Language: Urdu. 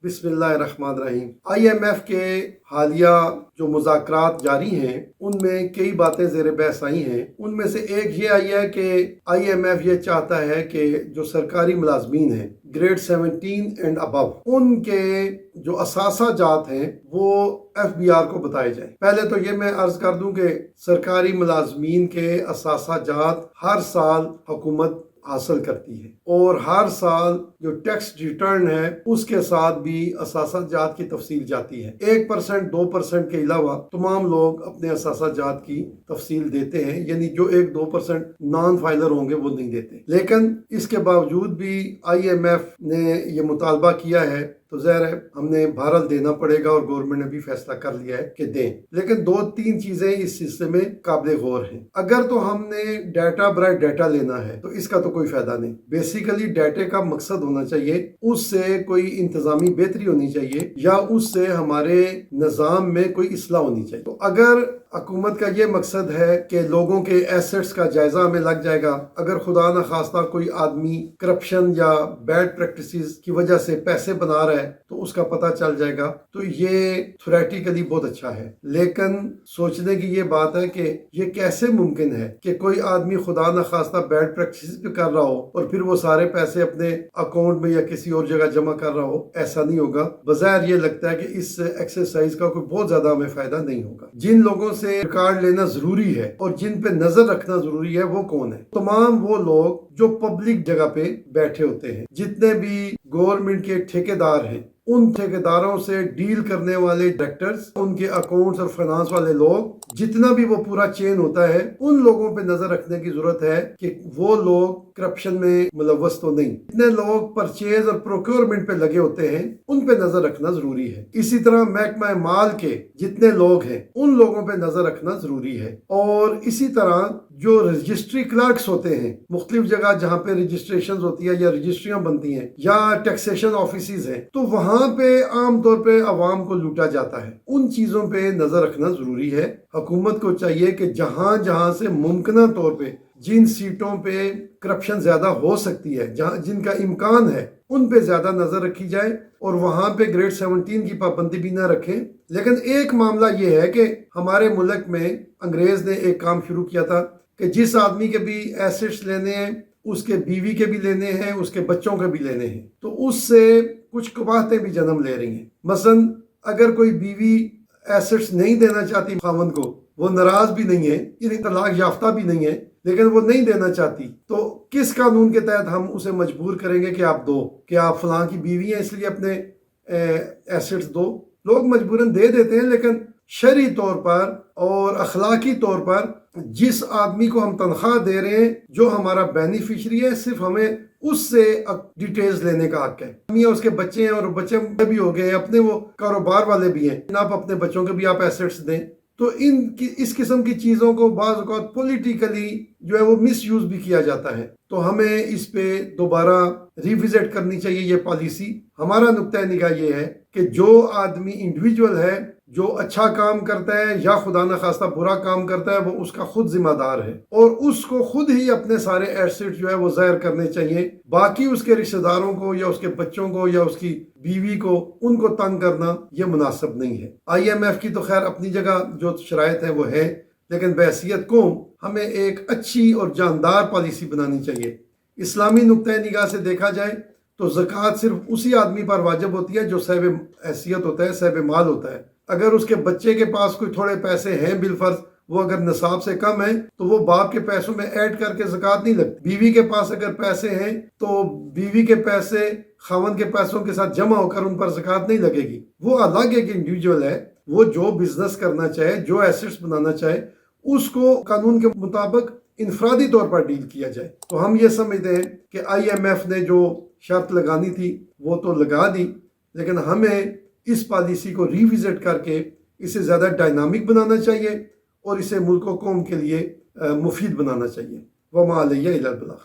بسم اللہ الرحمن الرحیم۔ IMF کے حالیہ جو مذاکرات جاری ہیں ان میں کئی باتیں زیر بحث آئی ہیں۔ ان میں سے ایک یہ آئی ہے کہ IMF یہ چاہتا ہے کہ جو سرکاری ملازمین ہیں گریڈ 17 اینڈ ابو، ان کے جو اثاثہ جات ہیں وہ FBR کو بتائے جائیں۔ پہلے تو یہ میں عرض کر دوں کہ سرکاری ملازمین کے اثاثہ جات ہر سال حکومت حاصل کرتی ہے، اور ہر سال جو ٹیکس ریٹرن ہے اس کے ساتھ بھی اثاثہ جات کی تفصیل جاتی ہے۔ 1%، 2% کے علاوہ تمام لوگ اپنے اثاثہ جات کی تفصیل دیتے ہیں، یعنی جو 1-2% نان فائلر ہوں گے وہ نہیں دیتے۔ لیکن اس کے باوجود بھی IMF نے یہ مطالبہ کیا ہے تو ظاہر ہے ہم نے بہرحال دینا پڑے گا، اور گورنمنٹ نے بھی فیصلہ کر لیا ہے کہ دیں۔ لیکن 2-3 چیزیں اس سلسلے میں قابل غور ہیں۔ اگر تو ہم نے ڈیٹا برائے ڈیٹا لینا ہے تو اس کا تو کوئی فائدہ نہیں۔ بیسیکلی ڈیٹے کا مقصد ہونا چاہیے، اس سے کوئی انتظامی بہتری ہونی چاہیے، یا اس سے ہمارے نظام میں کوئی اصلاح ہونی چاہیے۔ تو اگر حکومت کا یہ مقصد ہے کہ لوگوں کے ایسٹس کا جائزہ ہمیں لگ جائے گا، اگر خدا نخواستہ کوئی آدمی کرپشن یا بیڈ پریکٹسز کی وجہ سے پیسے بنا رہا ہے تو اس کا پتہ چل جائے گا، تو یہ تھیوریٹیکلی بہت اچھا ہے۔ لیکن سوچنے کی یہ بات ہے کہ یہ کیسے ممکن ہے کہ کوئی آدمی خدا نخواستہ بیڈ پریکٹسز بھی کر رہا ہو اور پھر وہ سارے پیسے اپنے اکاؤنٹ میں یا کسی اور جگہ جمع کر رہا ہو؟ ایسا نہیں ہوگا۔ بظاہر یہ لگتا ہے کہ اس ایکسرسائز کا کوئی بہت زیادہ ہمیں فائدہ نہیں ہوگا۔ جن لوگوں سے ریکارڈ لینا ضروری ہے اور جن پہ نظر رکھنا ضروری ہے وہ کون ہے؟ تمام وہ لوگ جو پبلک جگہ پہ بیٹھے ہوتے ہیں، جتنے بھی گورنمنٹ کے ٹھیکیدار ہیں، ان ٹھیکیداروں سے ڈیل کرنے والے ڈائریکٹرز، ان کے اکاؤنٹس اور فائنانس والے لوگ، جتنا بھی وہ پورا چین ہوتا ہے، ان لوگوں پہ نظر رکھنے کی ضرورت ہے کہ وہ لوگ کرپشن میں ملوث تو نہیں۔ جتنے لوگ پرچیز اور پروکیورمنٹ پہ لگے ہوتے ہیں ان پہ نظر رکھنا ضروری ہے۔ اسی طرح محکمہ مال کے جتنے لوگ ہیں ان لوگوں پہ نظر رکھنا ضروری ہے، اور اسی طرح جو رجسٹری کلرکس ہوتے ہیں مختلف جگہ جہاں پہ رجسٹریشن ہوتی ہے یا رجسٹریاں بنتی ہیں یا ٹیکسیشن آفیسز ہیں، تو وہاں پہ عام طور پہ عوام کو لوٹا جاتا ہے۔ ان چیزوں پہ نظر رکھنا ضروری ہے۔ حکومت کو چاہیے کہ جہاں جہاں سے ممکنہ طور پہ جن سیٹوں پہ کرپشن زیادہ ہو سکتی ہے، جن کا امکان ہے، ان پہ زیادہ نظر رکھی جائے، اور وہاں پہ گریڈ 17 کی پابندی بھی نہ رکھیں۔ لیکن ایک معاملہ یہ ہے کہ ہمارے ملک میں انگریز نے ایک کام شروع کیا تھا کہ جس آدمی کے بھی ایسٹس لینے ہیں، اس کے بیوی کے بھی لینے ہیں، اس کے بچوں کے بھی لینے ہیں، تو اس سے کچھ قباحتیں بھی جنم لے رہی ہیں۔ مثلا اگر کوئی بیوی ایسٹس نہیں دینا چاہتی خاوند کو، وہ ناراض بھی نہیں ہے، یعنی طلاق یافتہ بھی نہیں ہے، لیکن وہ نہیں دینا چاہتی، تو کس قانون کے تحت ہم اسے مجبور کریں گے کہ آپ دو، کہ آپ فلاں کی بیوی ہیں اس لیے اپنے ایسٹس دو؟ لوگ مجبوراً دے دیتے ہیں، لیکن شرعی طور پر اور اخلاقی طور پر جس آدمی کو ہم تنخواہ دے رہے ہیں، جو ہمارا بینیفیشری ہے، صرف ہمیں اس سے ڈیٹیلز لینے کا حق ہے۔ میاں اس کے بچے ہیں، اور بچے بھی ہو گئے، اپنے وہ کاروبار والے بھی ہیں، آپ اپنے بچوں کے بھی آپ ایسٹس دیں۔ تو اس قسم کی چیزوں کو بعض اوقات پولیٹیکلی جو ہے وہ مس یوز بھی کیا جاتا ہے، تو ہمیں اس پہ دوبارہ ریوزٹ کرنی چاہیے یہ پالیسی۔ ہمارا نقطہ نگاہ یہ ہے کہ جو آدمی انڈیویجول ہے، جو اچھا کام کرتا ہے یا خدا نخواستہ برا کام کرتا ہے، وہ اس کا خود ذمہ دار ہے، اور اس کو خود ہی اپنے سارے ایسٹ جو ہے وہ ظاہر کرنے چاہیے۔ باقی اس کے رشتہ داروں کو یا اس کے بچوں کو یا اس کی بیوی کو، ان کو تنگ کرنا یہ مناسب نہیں ہے۔ IMF کی تو خیر اپنی جگہ جو شرائط ہیں وہ ہے، لیکن بحیثیت قوم ہمیں ایک اچھی اور جاندار پالیسی بنانی چاہیے۔ اسلامی نقطۂ نگاہ سے دیکھا جائے تو زکوٰۃ صرف اسی آدمی پر واجب ہوتی ہے جو صاحب حیثیت ہوتا ہے، صاحب مال ہوتا ہے۔ اگر اس کے بچے کے پاس کوئی تھوڑے پیسے ہیں بالفرض، وہ اگر نصاب سے کم ہیں تو وہ باپ کے پیسوں میں ایڈ کر کے زکوٰۃ نہیں لگتی۔ بیوی کے پاس اگر پیسے ہیں تو بیوی کے پیسے خاوند کے پیسوں کے ساتھ جمع ہو کر ان پر زکوٰۃ نہیں لگے گی۔ وہ الگ ایک انڈیویجول ہے، وہ جو بزنس کرنا چاہے، جو ایسٹس بنانا چاہے، اس کو قانون کے مطابق انفرادی طور پر ڈیل کیا جائے۔ تو ہم یہ سمجھتے ہیں کہ IMF نے جو شرط لگانی تھی وہ تو لگا دی، لیکن ہمیں اس پالیسی کو ریوزٹ کر کے اسے زیادہ ڈائنامک بنانا چاہیے، اور اسے ملک و قوم کے لیے مفید بنانا چاہیے۔ وما علیہ الا البلاغ۔